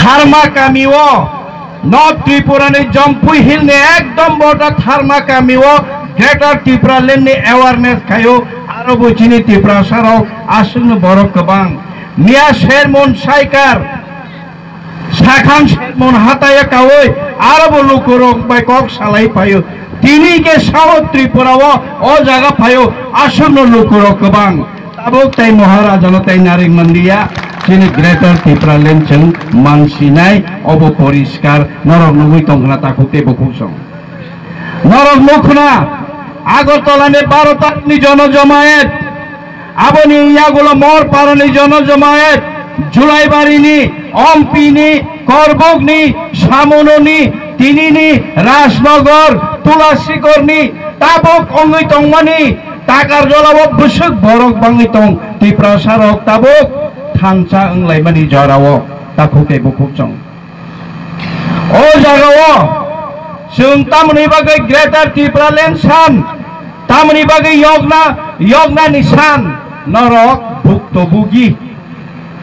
थार्माकामिओ north Tripura ने जम्पुई हिल ने एकदम बड़ा थार्माकामिओ ग्रेटर त्रिपुरा लैंड ने अवेयरनेस खायो आरो बुचिनी त्रिपुरा साराव आसुंग बरो गोबां मिया शेरमन साइकार साखान शेरमन हाताया कावै आरो बुलुकुरं बाइकक सालाय पायो तिनी के साउथ त्रिपुरा ओ जगह पायो आसुंग लुकुरो गोबां ताबुक ताई महाराजा ताई नारिंग मंदिया जिनि ग्रेटर त्रिपुरा लैंड जों मानसिनाय अब परिष्कार नरक नुबुई तंगना ताकुते बकुसं नरक मुखना आगरतला में 12 तारिखनि जनजमायत आबोनि यागुला मरपारानि जनजमायत जुलाइबारिनि अम्पिनि करबुकनि सामुनुनि तिनिनि राजनगर तुलासीगरनि ताबुक अंगै तंमानि ताकारजलाव बुसुक बरक बाङै तं त्रिपुरा सारक ताबुक थांसा अंलायमानि जराव ताकुते बकुसं ओ जगाव जों तामनि बागै ग्रेटर त्रिपुरा लैंड सान तामनि बागै यज्ञा निसान नरक भुक्तभोगी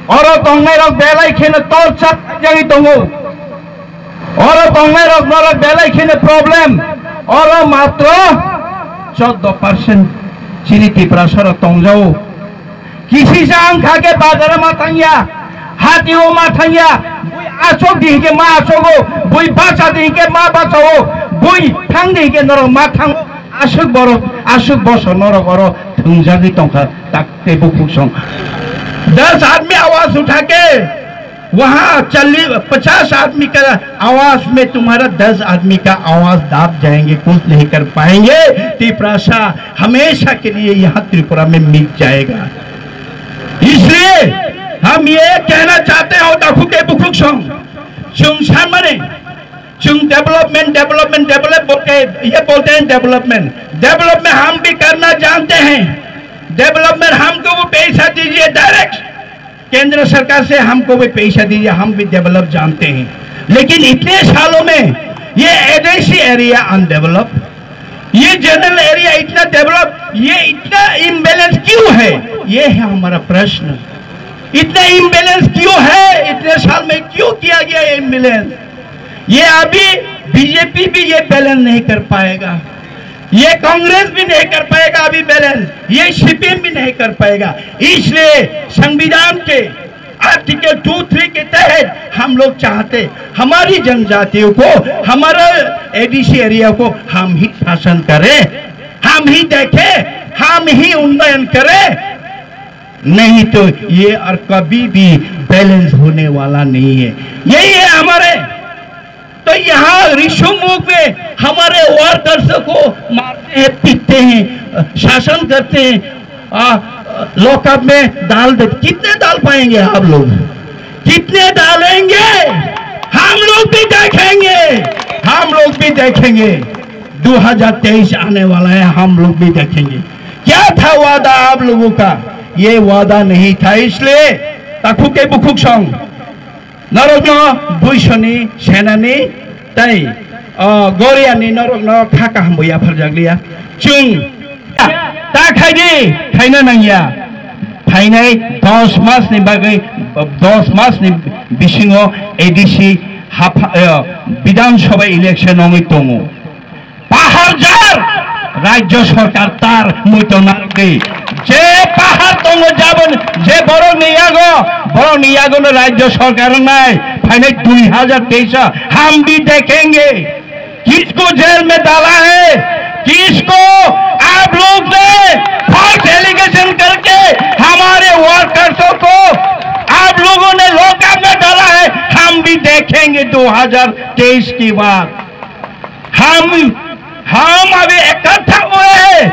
और तंगनाय रक बेलाय खेने टर्चार जागि दङो और तंगनाय रक नरक बेलाय खेने प्रॉब्लम और मात्र 14% चिनि त्रिपुरा सर तंजाओ किसी जांग खाके बाजार में थांगिया हाथियों में थांगिया बुई आचोक दी के माँ आचोगो बुई बाचा दी के माँ बाचाओ बुई थांग दी के नरक माँ थांग आशुक बसो नरक और थंजागी तंखा ताकते बुकुसं 10 आदमी आवाज उठा के वहाँ 50 आदमी का आवाज में तुम्हारा 10 आदमी का आवाज दाब जाएंगे कुछ नहीं कर पाएंगे त्रिपुरा हमेशा के लिए यहाँ त्रिपुरा में मिट जाएगा इसलिए हम ये कहना चाहते हो दाखु के बुकुक संग मने डेवलप बोलते हैं डेवलपमेंट हम भी करना जानते हैं डेवलपमेंट हमको वो पैसा दीजिए डायरेक्ट केंद्र सरकार से हमको भी पैसा दीजिए हम भी डेवलप जानते हैं लेकिन इतने सालों में ये एडेंसी एरिया अनडेवलप ये जनरल एरिया इतना डेवलप ये इतना इम्बैलेंस क्यों है ये है हमारा प्रश्न इतना इम्बैलेंस क्यों है इतने साल में क्यों किया गया ये इम्बैलेंस ये अभी बीजेपी भी ये बैलेंस नहीं कर पाएगा ये कांग्रेस भी नहीं कर पाएगा अभी बैलेंस ये सीपीएम भी नहीं कर पाएगा इसलिए संविधान के आर्टिकल 2-3 के तहत हम लोग चाहते हमारी जनजातियों को हमारा एडीसी एरिया को हम ही शासन करें हम ही देखें हम ही उन्नयन करें नहीं तो ये और कभी भी बैलेंस होने वाला नहीं है यही है हमारे तो यहाँ ऋषिमुख में हमारे वर्कर्स को मारते हैं पीटते हैं शासन करते हैं लॉकअप में डाल दे कितने डाल पाएंगे आप लोग कितने डालेंगे हम लोग भी देखेंगे 2023 आने वाला है हम लोग भी देखेंगे क्या था वादा आप लोगों का ये वादा नहीं था इसलिए ताकू के बुकुक संग नरक बुइसनी सेनानी ताई गोरियानी नरक खाका हम बुया फरजागलिया चुंग ता खाइदि खाइना नांगिया फाइनाय 10 मास नि बागै 10 मास नि बिसिङो एडीसी विधानसभा इलेक्शन अंगै दङ पाहाड़जार राज्य सरकार तार मुइतो नारगै जे पाहाड़ दङ जाबन जे बरो नियागो राज्य सरकार नाय फाइनाय 2023 हम भी देखेंगे किसको जेल में डाला है किसको आप लोग ने फॉल्स एलिगेशन करके हमारे वर्कर्सों को आप लोगों ने लॉकअप में डाला है हम भी देखेंगे 2023 की बात हम अभी इकट्ठा हुए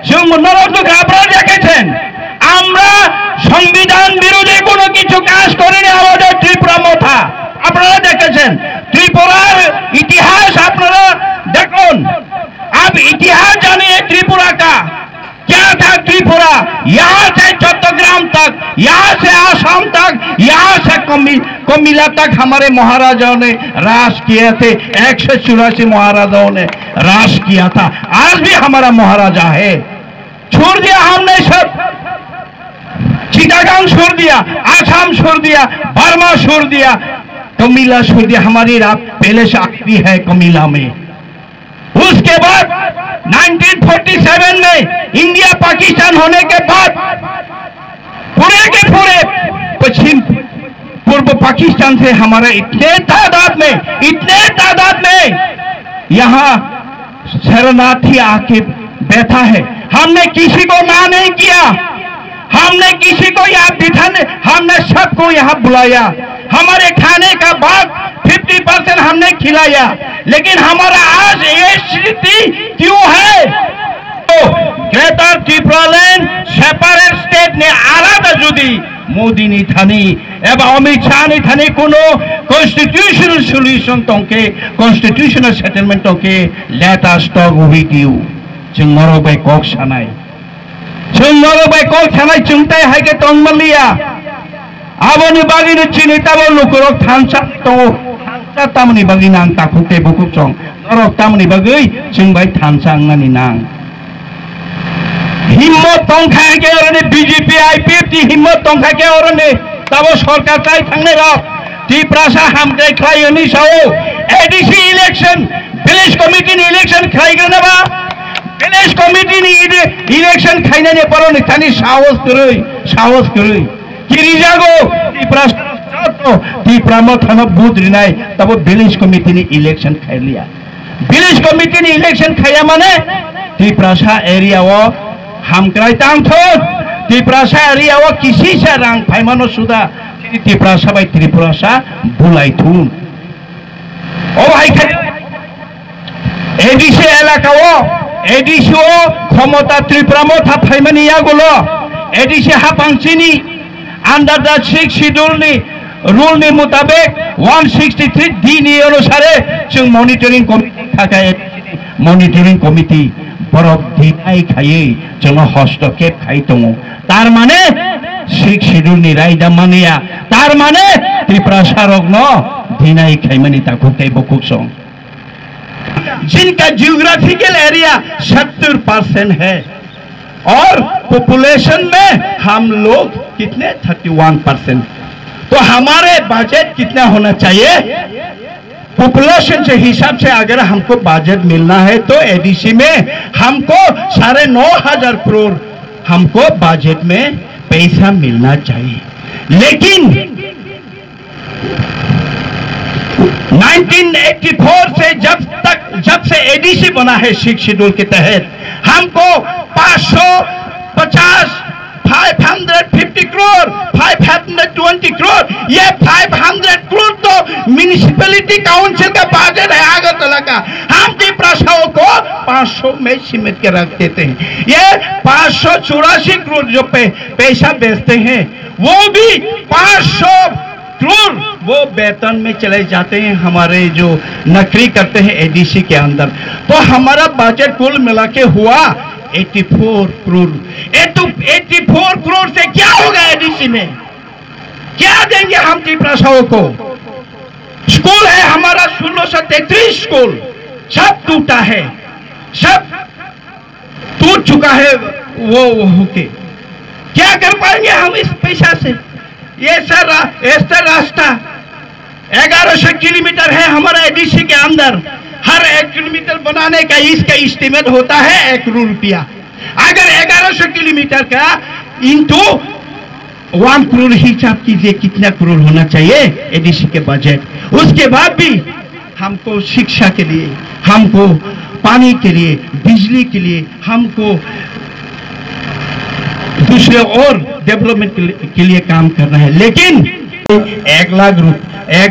जो नरक घाबरा देखेছেন আমরা সংবিধান বিরোধী কোনো কিছু কাজ করিনি আমাদের ত্রিপুরা মথা আপনারা দেখেছেন त्रिपुरार इतिहास আপনারা দেখুন अब इतिहास जानिए त्रिपुरा का क्या था त्रिपुरा यहाँ से चट्टग्राम तक यहाँ से आसाम तक यहाँ से कोमिला तक हमारे महाराजाओं ने राज किए थे 184 महाराजाओं ने राज किया था आज भी हमारा महाराजा है छोड़ दिया हमने सब चिटागांग छोड़ दिया आसाम छोड़ दिया बर्मा छोड़ दिया कमिला सुधी हमारी रात पहले से आती है कमिला में। उसके बाद 1947 में इंडिया पाकिस्तान होने के बाद पूरे के पूरे पश्चिम पूर्व पाकिस्तान से हमारे इतने तादाद में यहाँ शरणार्थी आके बैठा है। हमने किसी को ना नहीं किया, हमने किसी को यहाँ बिठाने, हमने सबको यहाँ बुलाया। हमारे खाने का भाग 50% हमने खिलाया, लेकिन हमारा आज ये स्थिति क्यों है? तो ग्रेटर त्रिपुरालैंड सेपारेट स्टेट ने आलादा जुदी मोदी नि थानी एवं अमित शाह नि थानी कोनो कन्स्टिट्यूशनल सल्यूशन तंके कन्स्टिट्यूशनल सेटलमेंट तंके लेटा स्टक उबिटिउ जों नरबाय कक सानाय चुंगताय हाइके तंगमलिया आबोनि बागिनो चिनिताबो लुकुरक थानसा तो थानसा तामनि बागिनो आं ताखुते बुकुक सं नरक तामनि बागै जोंबाय थानसा आंनि नां हिम्मत तंखाय के ओरने बीजेपी आईपीएफ हिम्मत तंखाय के ओरने ताबो सरकार चाय थांने रक त्रिपुरा हामदे खायनि साओ एडीसी इलेक्शन विलेज कमिटी नि इलेक्शन खायगोनबा विलेज कमिटी नि इलेक्शन खायनाने परने थानि साहस करै किरि जागो त्रिपुरा म थानो बुद्रिनाय तब विलेज कमिटी नि इलेक्शन खायलिया विलेज कमिटी नि इलेक्शन खाया माने त्रिपुरा एरिया वो हामक्राय तांथो त्रिपुरा एरिया वो किसी से रंग फाइमानो सुदा त्रिपुरा बाय त्रिपुरा बुलाइथुन ओ भाई एडीसी एलाका वो एडीसी ओ क्षमता त्रिपुरा म था फाइमानी यागुलो एडीसी हापांसिनी अंडर द 6 शेड्यूल नि रूल नि मुताबिक 163 डी नि अनुसारे जों मॉनिटरिंग कमिटी थाखाय मॉनिटरिंग कमिटी बरफ दिनाय खायै जों हस्तक्षेप खाय दङ तार माने 6 शेड्यूल नि रायदा मानिया तार माने त्रिपुरा सारक न दिनाय खायमानि ताखुते बकुसं जिनका जियोग्राफिकल एरिया 70% है और पॉपुलेशन में हम लोग कितने 31%। तो हमारे बजट कितना होना चाहिए? पॉपुलेशन से हिसाब से अगर हमको बजट मिलना है तो एडीसी में हमको 9,500 करोड़ हमको बजट में पैसा मिलना चाहिए। लेकिन 1984 से जब से एडीसी बना है 6 शेड्यूल के तहत हमको 550 करोड़ 520 करोड़ ये 500 करोड़ तो म्यूनिसिपैलिटी काउंसिल का बजट है आगरतला का। हम त्रिपुरा को 500 में सीमित के रख देते हैं। ये 584 करोड़ जो पैसा बेचते हैं वो भी 500 करोड़ वो वेतन में चले जाते हैं हमारे जो नौकरी करते हैं एडीसी के अंदर। तो हमारा बजट कुल मिला के हुआ 84 करोड़। 84 करोड़ से क्या होगा एडीसी में? क्या देंगे हम त्रिपुरा को? स्कूल है हमारा 1633 स्कूल सब टूटा है, सब टूट चुका है वो होके। क्या कर पाएंगे हम इस पैसा से? ये सर रास्ता 1100 किलोमीटर है हमारा एडीसी के अंदर। हर 1 किलोमीटर बनाने का इसका एस्टिमेट होता है 1 करोड़ रुपया। अगर 1100 किलोमीटर का इंटू 1 करोड़ हिसाब कीजिए कितना करोड़ होना चाहिए एडीसी के बजट। उसके बाद भी हमको शिक्षा के लिए, हमको पानी के लिए, बिजली के लिए, हमको दूसरे और डेवलपमेंट के लिए काम करना है। लेकिन 1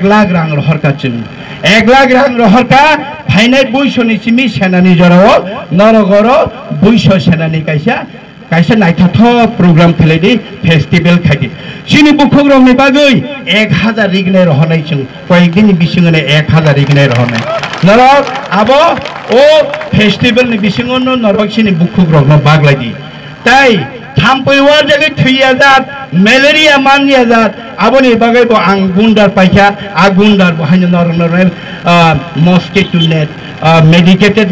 लाख रां रहर का चुन 1 लाख रां रहर का फाइनाइट 200 सिमी सेनानी जराओ नरगरो 200 सेनानी कैसा नायथाथक प्रोग्राम खेलेदि फेस्टिवल खाइदि सिनि बुखुग्रमनि बागै 1000 रिगनाय रहनाय जों कयदिननि बिसिङावनो 1000 रिगनाय रहनाय नरक आबो ओ फेस्टिवलनि बिसिङावनो नरक सिनि बुखुग्रमनो बागलायदि ताई थाम्पैवार जगह 3000 मलेरिया मानिया जात आबोनि बागै बो आं गुन्डार पाइखा आ गुन्डार बहायनो नरनरेल mosquito net medicated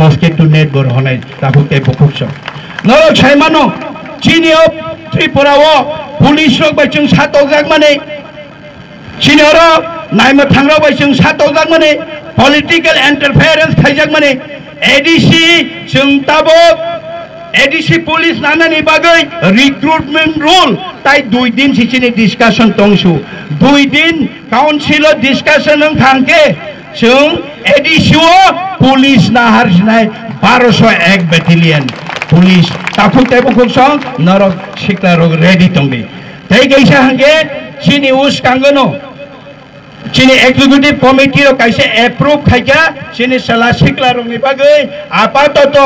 mosquito net बर होनाय ताहुते बकुक्स नरक साइमानो चिनियो त्रिपुराओ पुलिस रक बायचों सातक जाग माने चिनियो नायनो थांराबाय जों सातौजाक माने पलिटिकल इंटरफेरेंस खायजाक माने एडीसी जों ताबो एडीसी पुलिस नानानि बागै रिक्रुटमेंट रूल ताई 2 दिन सिसिनि डिस्कशन तंसु 2 दिन काउंसिल डिस्कशन खांके जों एडीसी पुलिस नाहारनाय 1201 बेटेलियन पुलिस ताखु तेबुखौ सं नरक सिकला रोग रेडी तंबे तै गैसा हंगे चिनि उस कांगनो चिनि एग्जीक्यूटिव कमिटी रो कैसे अप्रूव खाइका चिनि सला सिकला रोगनि बागै आपातत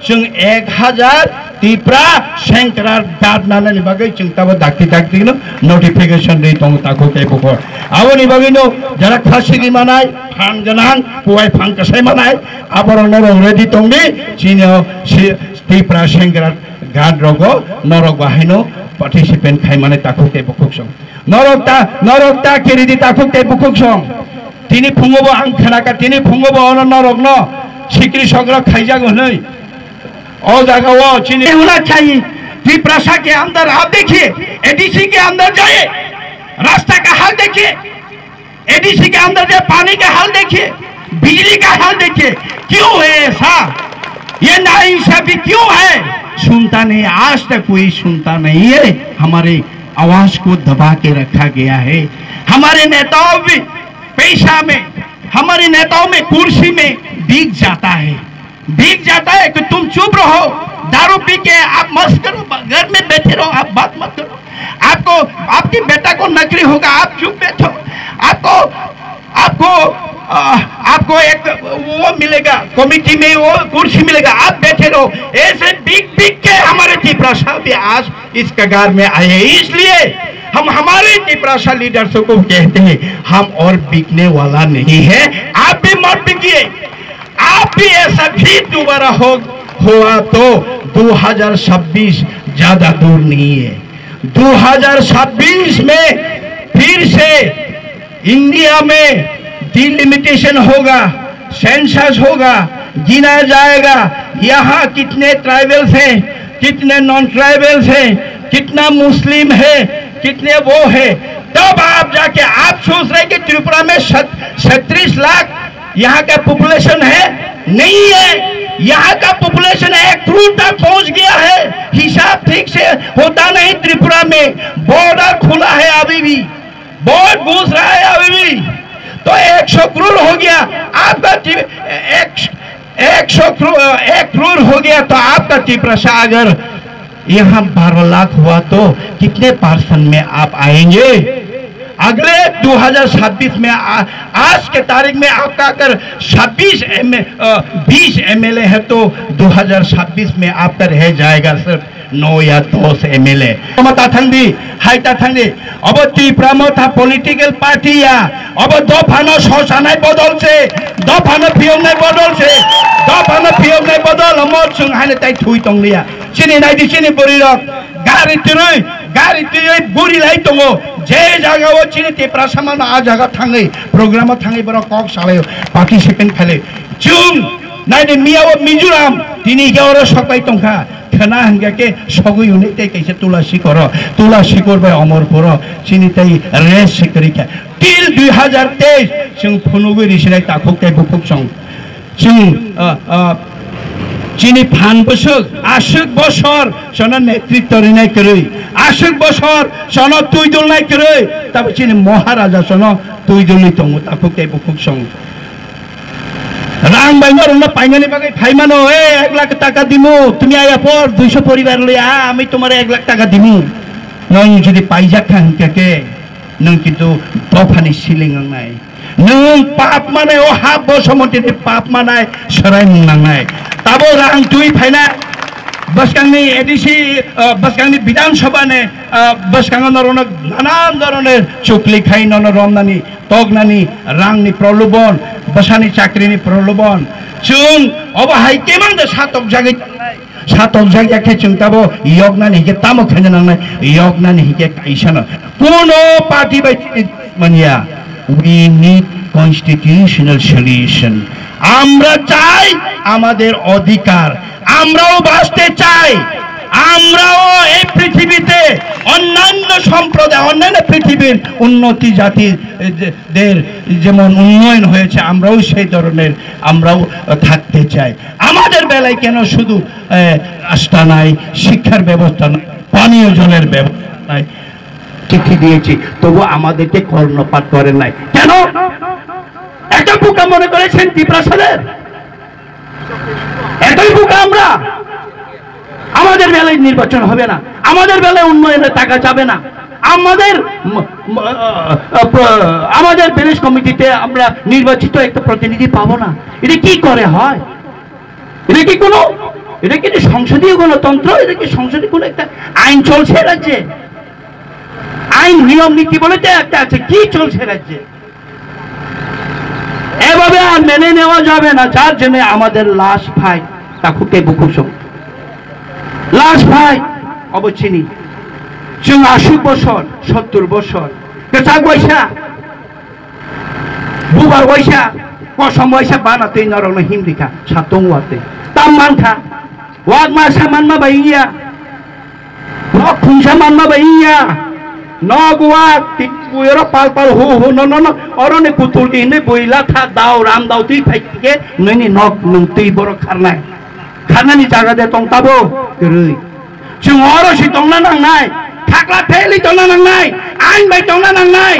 जों 1000 तिप्रा सेंक्रार दाद नानानि बागै जों ताबो दाक्ति नो नोटिफिकेशन दै दं ताखौ तेबुखौ आवनि बागैनो जरा खासिनि मानाय फान गनां पुवाय फान कसाय मानाय आबर नरक रेडी तंबे चिनि तिप्रा सेंक्रार गाद रोगो नरक बाहायनो पार्टिसिपेंट खाइ माने ताखौ तेबुखौ सं नरकता केरिदि ताखौ तेबुखौ सं तिनि फुंगबो आं खोनाका तिनि फुंगबो अन नरक न सिक्री सग्र खाइजागो नै ओ जगह चीनी होना चाहिए। त्रिप्रासा के अंदर आप देखिए, एडीसी के अंदर जाइए, रास्ता का हाल देखिए, एडीसी के अंदर जाए, पानी का हाल देखिए, बिजली का हाल देखिए। क्यों है ऐसा? ये नाइंसाफी क्यों है? सुनता नहीं, आज तक कोई सुनता नहीं है। हमारे आवाज को दबा के रखा गया है। हमारे नेताओं भी पैसा में, हमारे नेताओं में कुर्सी में दिख जाता है कि तुम चुप रहो, दारू पी के आप मस्त करो, घर में बैठे रहो, आप बात मत करो। आपको आपकी बेटा को नौकरी होगा, आप चुप बैठो। आपको एक वो मिलेगा, कमिटी में वो कुर्सी मिलेगा, आप बैठे रहो। ऐसे बिक के हमारे त्रिप्रासा भी आज इस कगार में आए। इसलिए हम हमारे त्रिप्रासा लीडर्स को कहते हैं, हम और बिकने वाला नहीं है। आप भी मत बिकिए। आप भी ऐसा भी दोबारा हुआ तो 2026 ज्यादा दूर नहीं है। 2026 में फिर से इंडिया में डिलिमिटेशन होगा, सेंसस होगा, गिना जाएगा यहाँ कितने ट्राइबल्स हैं, कितने नॉन ट्राइबल्स हैं, कितना मुस्लिम है, कितने वो है। तब आप जाके आप सोच रहे कि त्रिपुरा में 37 लाख यहाँ का पॉपुलेशन है? नहीं है। यहाँ का पॉपुलेशन 1 करोड़ तक पहुंच गया है। हिसाब ठीक से होता नहीं। त्रिपुरा में बॉर्डर खुला है, अभी भी बॉर्डर घुस रहा है अभी भी, तो 100 करोड़ हो गया आपका। 1 करोड़ हो गया तो आपका त्रिप्रासा अगर यहाँ 12 लाख हुआ तो कितने परसेंट में आप आएंगे? अगले 2026 में आज के तारीख में आपका अगर 20 एमएलए है तो 2026 में आपका रह जाएगा सिर्फ 9 या 10 एमएलए। अब त्रिपुरा में था पॉलिटिकल पार्टी या अब दफानो शोषानाय बदल से, दफानो फियंनाय बदल से, दफानो फियंनाय बदल हम जोंहानो ताइ थुइ तंलिया। चिनि नायदि चिनि बोरिरक गारि तिरै बुरिलाय दङ। जे जायगायाव चिनि त्रिप्रासा मान आ जायगा थाङै प्रोग्रामाव थाङै बर कक सालायो पार्टिसिपेंट खाले जों नायदि मियाव मिजोराम दिनै गावरो सबाय दंखा खोना हंगाके सगै उनै तै कैसे तुलसी करबाय अमरपुर चिनि तै रेस सिकरिका टिल 2023 जों फुनुगै रिसिनाय ताखुकै बुकुक सं जों चिनी फान बसक आसुक बसर सन नेतृत्व रिनाय करै, आसुक बसर सन तुइदुलनाय करै, तब चिनी महाराजा सन तुइदुलनि दङ ताखुक तै बुकुक सं रां बाइनर न पाइनानि बागै फाइमानो ए 1 लाख टाका दिमु তুমি আয়া পর 200 পরিবার লইয়া আমি তোমারে 1 লাখ টাকা দিমু নং যদি পাইজা খানকে নং কিন্তু দফানি সিলিং নাই नों पाप माने ओ हाब बसमति पाप मानाय सराय नांनाय ताबो रां तुई फाइना बसकांनि एडीसी बसकांनि विधानसभा ने बसकांग नरन नानान धरনের चुकली खाइ नन रमनानि तगनानि रांनि प्रलोभन बसानि चाकरिनि प्रलोभन जों अबहाय केमान सातक जागे जों ताबो यगनानि के तामो खाइना नांनाय यगनानि के काइसाना कोनो पार्टी बायदि मानिया। We need constitutional solution. আমরা চাই আমাদের অধিকার, আমরাও বাঁচতে চাই। আমরাও এই পৃথিবীতে অন্যান্য সম্প্রদায় অন্যান্য পৃথিবীর উন্নতি জাতিদের যেমন উন্নয়ন হয়েছে আমরাও সেই ধরনের আমরাও থাকতে চাই। আমাদের বেলায় কেন শুধু রাস্তা নাই, শিক্ষার ব্যবস্থা নাই, পানীয় জলের ব্যবস্থা নাই? চিঠি দিয়েছি তবু আমাদেরকে কর্ণপাত করেন নাই কেন? একটা বোকা মনে করেছেন ত্রিপ্রাসাদের? এতই বোকা আমরা? আমাদের বেলায় নির্বাচন হবে না, আমাদের বেলায় উন্নয়নের টাকা যাবে না, আমাদের প্যালেস কমিটিতে আমরা নির্বাচিত একটা প্রতিনিধি পাবো না। এটা কি করে হয়? এটা কি সংসদীয় গণতন্ত্র? এটা কি সংসদীয় কোনো একটা আইন চলছে রাজ্যে? আইন নিয়ম নীতি বলে একটা আছে, কি চলছে রাজ্যে? এভাবে আর মেনে নেওয়া যাবে না। যার জন্য আমাদের লাশ ভাই তাকুকে বুকুসম লাশ ভাই অবচিনি जों 80 বছর 70 বছর কেসা বৈশা বুবার বৈশা কসম বৈশা বানাতে নরনো হিমদিকা সাতং ওয়াতে তামমানখা ওয়াদ মাসা মানমা বাইয়া ন খুনসা মানমা বাইয়া ন গুয়া টিপুয়रो পাল পাল হু হু ন ন ন অরনে পুতুল দিনে বইলা থা দাও রাম দাও তুই ফাইকে নইনি নক নং তুই বড় খারনানি জায়গা দে তং তাবো গরৈ जों अरसि दंना नांनाय थाक्ला थैलि दंना नांनाय आइन बाय दंना नांनाय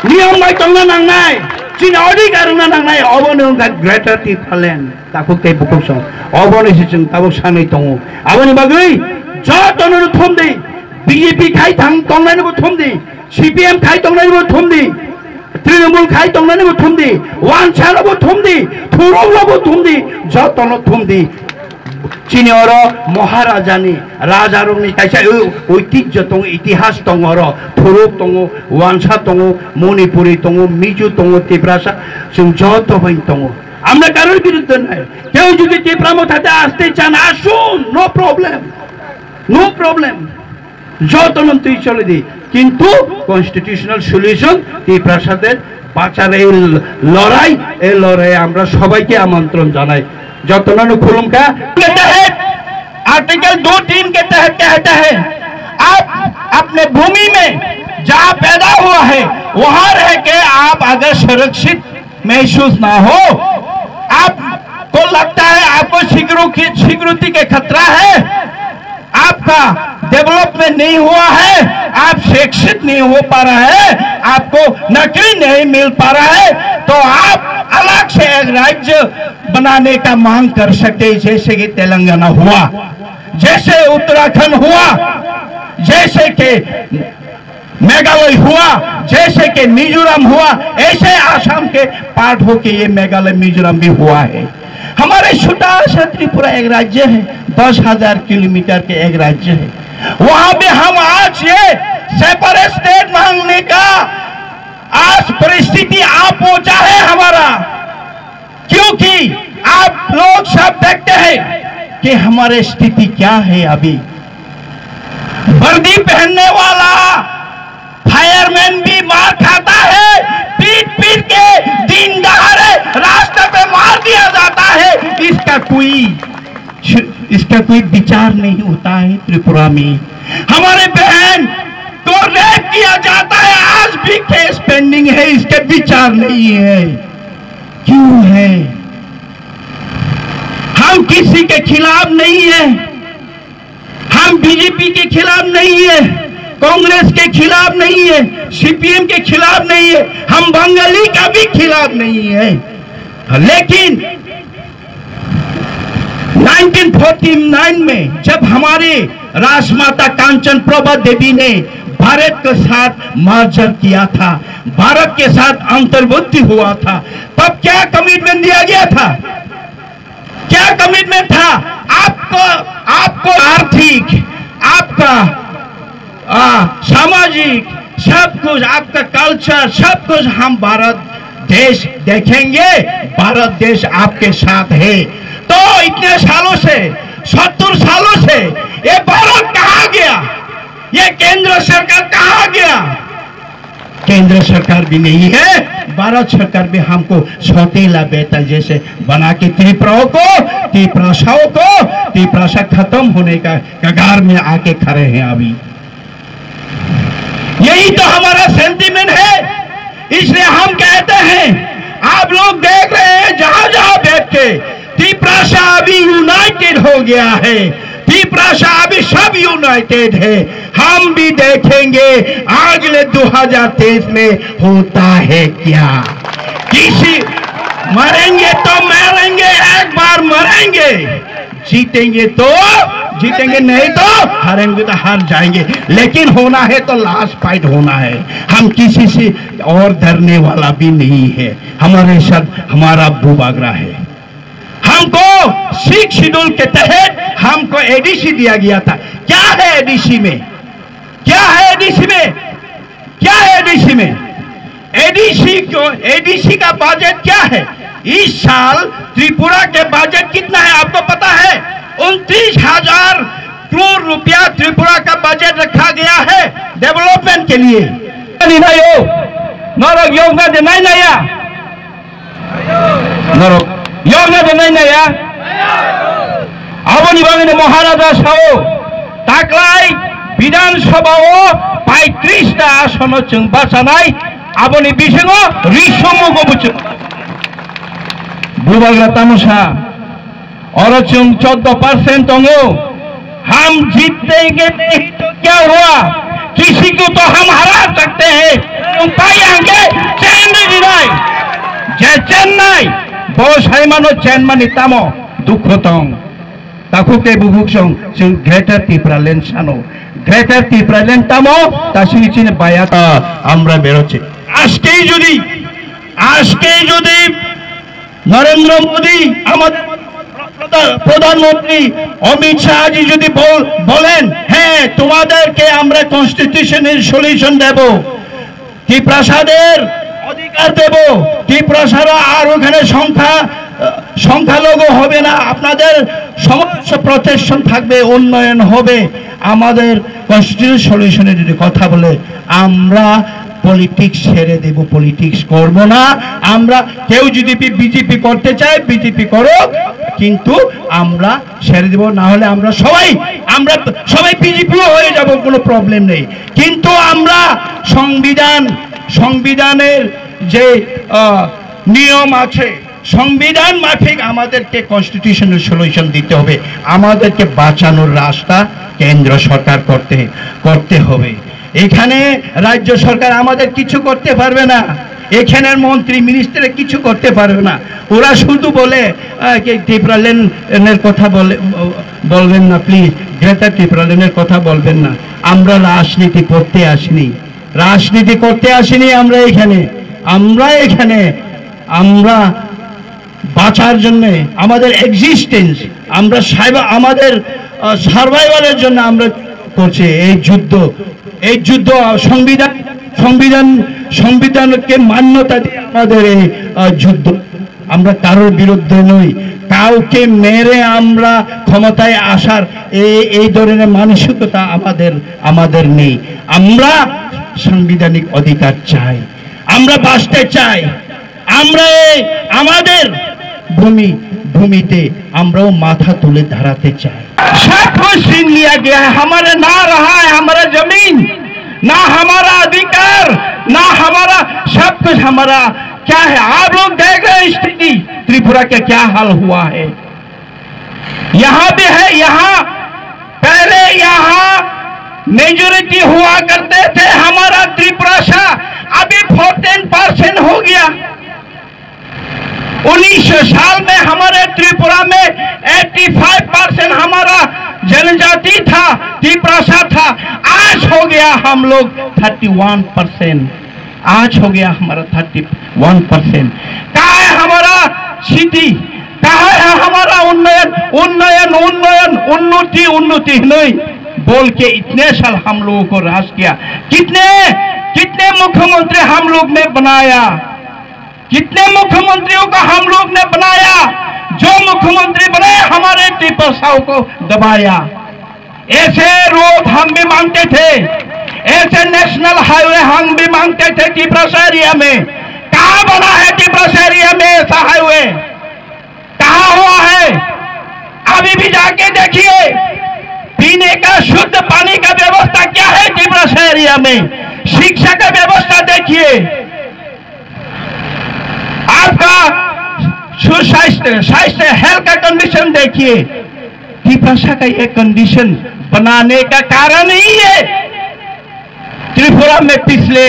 नियम बाय दंना नांनाय जोंनि अधिकार ना नांनाय अबनो ग्रेटर टिप्रालेण्ड ताकुके बुकुसं अबनो जों ताबो सानै दङ आबोनि बागै जतनो थमदि बीजेपी खाइ थां दंनायनिबो थमदि सीपीएम खाइ दंनायनिबो थमदि तृणमूल खाइ दंनायनिबो थमदि वानसानोबो थमदि थुरौलबो थमदि जतनो थमदि चिनियर महाराजानि राजारंनि कायसा ऐतिह्य दं इतिहास दं थुरुब दं वानसा दं मणिपुरी दं मिजु दं त्रिपुरासा जों जत भाई दं আমরা কারোর বিরুদ্ধে নাই কেউ যদি ত্রিপুরা মথাতে আসতে চান আসুন নো প্রবলেম যতন তুই চলে দি কিন্তু কনস্টিটিউশনাল সলিউশন ত্রিপ্রাসাদের বাঁচার এই লড়াই আমরা সবাইকে আমন্ত্রণ জানাই जतन खुलम का कहता है आर्टिकल 2(3) के तहत कहता है आप अपने भूमि में जहाँ पैदा हुआ है वहां रह के आप अगर सुरक्षित महसूस ना हो, आपको लगता है आपको सिक्योरिटी के खतरा है, आपका डेवलपमेंट नहीं हुआ है, आप शिक्षित नहीं हो पा रहा है, आपको नौकरी नहीं मिल पा रहा है, तो आप अलग से एक राज्य बनाने का मांग कर सकते, जैसे कि तेलंगाना हुआ, जैसे उत्तराखंड हुआ, जैसे कि मेघालय हुआ, जैसे कि मिजोरम हुआ, ऐसे आसाम के पार्ट होके ये मेघालय मिजोरम भी हुआ है। हमारे छोटा सा त्रिपुरा एक राज्य है, 10,000 किलोमीटर के एक राज्य है, वहां पे हम आज ये सेपरेट स्टेट मांगने का आज परिस्थिति आ पहुंचा है हमारा, क्योंकि आप लोग सब देखते हैं कि हमारी स्थिति क्या है। अभी वर्दी पहनने वाला फायरमैन भी मार खाता है, पीट के दिन दहाड़े रास्ते पे मार दिया जाता है, इसका कोई विचार नहीं होता है। त्रिपुरा में हमारे बहन को रेप किया जाता है, आज भी केस पेंडिंग है, इसके विचार नहीं है। क्यों है? हम किसी के खिलाफ नहीं है, हम बीजेपी के खिलाफ नहीं है, कांग्रेस के खिलाफ नहीं है, सीपीएम के खिलाफ नहीं है, हम बंगाली का भी खिलाफ नहीं है। लेकिन 1949 में जब हमारे राजमाता कांचन प्रभा देवी ने भारत के साथ मर्जर किया था, भारत के साथ अंतर्भुक्ति हुआ था, तब क्या कमिटमेंट दिया गया था? क्या कमिटमेंट था? आपको आर्थिक, आपका सामाजिक, सब कुछ, आपका कल्चर, सब कुछ हम भारत देश देखेंगे, भारत देश आपके साथ है। तो इतने सालों से 70 सालों से ये भारत कहाँ गया? ये केंद्र सरकार कहाँ गया? केंद्र सरकार भी नहीं है, भारत सरकार भी हमको सौतेला बेटा जैसे बना के त्रिपुराशाओं को त्रिपुराशा खत्म होने का कगार में आके खड़े हैं। अभी यही तो हमारा सेंटीमेंट है। इसलिए हम कहते हैं, आप लोग देख रहे हैं जहां जहां बैठ के त्रिपुराशा अभी यूनाइटेड हो गया है, त्रिपुराशा अभी सब यूनाइटेड है। हम भी देखेंगे अगले 2023 में होता है क्या। किसी मरेंगे तो मरेंगे, एक बार मरेंगे, जीतेंगे तो जीतेंगे, नहीं तो हारेंगे तो हार जाएंगे। लेकिन होना है तो लास्ट फाइट होना है। हम किसी से और डरने वाला भी नहीं है। हमारे साथ हमारा भूभागरा है। हमको 6 शेड्यूल के तहत हमको एडीसी दिया गया था। क्या है एडीसी में? क्या है एडीसी में? क्या है एडीसी में? एडीसी का बजट क्या है? इस साल त्रिपुरा के बजट कितना है आपको पता है? 29,000 करोड़ रुपया त्रिपुरा का बजट रखा गया है डेवलपमेंट के लिए। महाराजा साओ ताकलाई विधानसभाओ 35टा आसन जों बासानाय आबोनि बिथिङाव रिसमखौ बुझो भूभागरा तामुसा और 14% दो। हम जीतेंगे नहीं तो क्या हुआ? किसी को तो हम हरा सकते हैं। पाएंगे चेन्नई जे चेन्नई बसाई मानो चेन्नई तामो दुख दं ताकू के बुबुकसं जों ग्रेटर त्रिपुरालैंड सानो ग्रेटर त्रिपुरालैंड तामो तासिनि बाया আমরা বেরোচ্ছি। আজকেই যদি नरेंद्र मोदी আমাদের প্রধানমন্ত্রী অমিত শাহ জি যদি বলেন হ্যাঁ তোমাদেরকে আমরা কনস্টিটিউশনাল সলিউশন দেব, ত্রিপ্রাসাদের অধিকার দেব, ত্রিপ্রাসারা আর ওখানে সংখ্যালঘু হবে না, আপনাদের সমস্ত প্রটেকশন থাকবে, উন্নয়ন হবে, আমাদের কনস্টিটিউশনাল সলিউশনে যদি কথা বলে আমরা পলিটিক্স ছেড়ে দেব, পলিটিক্স করব না। আমরা কেউ যদি বিজেপি করতে চায় বিজেপি করো, কিন্তু আমরা ছেড়ে দেব না। হলে আমরা সবাই বিজেপিও হয়ে যাব, কোনো প্রবলেম নেই। কিন্তু আমরা সংবিধানের যে নিয়ম আছে সংবিধান মাফিক আমাদেরকে কনস্টিটিউশনাল সলিউশন দিতে হবে। আমাদেরকে বাঁচানোর রাস্তা কেন্দ্র সরকার করতে হবে। এখানে রাজ্য সরকার আমাদের কিছু করতে পারবে না, এখানের মন্ত্রী মিনিস্টার কিছু করতে পারবে না। ওরা শুধু বলে ত্রিপুরাল্যান্ডের কথা বলবেন না, প্লিজ গ্রেটার ত্রিপুরাল্যান্ডের কথা বলবেন না। আমরা রাজনীতি করতে আসিনি আমরা এখানে আমরা বাঁচার জন্য, আমাদের এক্সিস্টেন্স, আমাদের সার্ভাইভালের জন্য আমরা করছি এই যুদ্ধ। সংবিধানকে মান্যতা দিয়ে আমাদের এই যুদ্ধ। আমরা কারোর বিরুদ্ধে নই, কাউকে মেরে আমরা ক্ষমতায় আসার এই ধরনের মানসিকতা আমাদের নেই। আমরা সাংবিধানিক অধিকার চাই, আমরা বাঁচতে চাই, আমরা আমাদের भूमिते আমরাও মাথা তুলে দাঁড়াতে চাই। सब कुछ छीन लिया गया है, हमारे ना रहा है हमारा जमीन, ना हमारा अधिकार, ना हमारा सब कुछ हमारा क्या है। आप लोग देख रहे हैं स्थिति त्रिपुरा का क्या हाल हुआ है। यहाँ भी है, पहले यहाँ मेजोरिटी हुआ करते थे हमारा त्रिपुरा, अभी 14% हो गया। 1900 साल में हमारे त्रिपुरा में 85% हमारा जनजाति था, त्रिपुरा था। आज हो गया हम लोग 31%, आज हो गया हमारा 31%। कहाँ है हमारा सिटी, कहाँ है हमारा उन्नति नहीं बोल के इतने साल हम लोगों को राज किया। कितने मुख्यमंत्री हम लोग ने बनाया, कितने मुख्यमंत्रियों को हम लोग ने बनाया। जो मुख्यमंत्री बने हमारे त्रिपुराओं को दबाया। ऐसे रोड हम भी मांगते थे, ऐसे नेशनल हाईवे हम भी मांगते थे त्रिपुरा एरिया में। कहाँ बना है त्रिपुरा शहर एरिया में ऐसा हाईवे? कहाँ हुआ है? अभी भी जाके देखिए, पीने का शुद्ध पानी का व्यवस्था क्या है त्रिपुरा शहर एरिया में? शिक्षा का व्यवस्था देखिए, आपका स्वास्थ्य हेल्थ का कंडीशन देखिए। त्रिपुरा का ये कंडीशन बनाने का कारण ही है त्रिपुरा में पिछले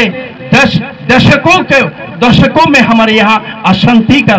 दशकों में हमारे यहाँ अशांति का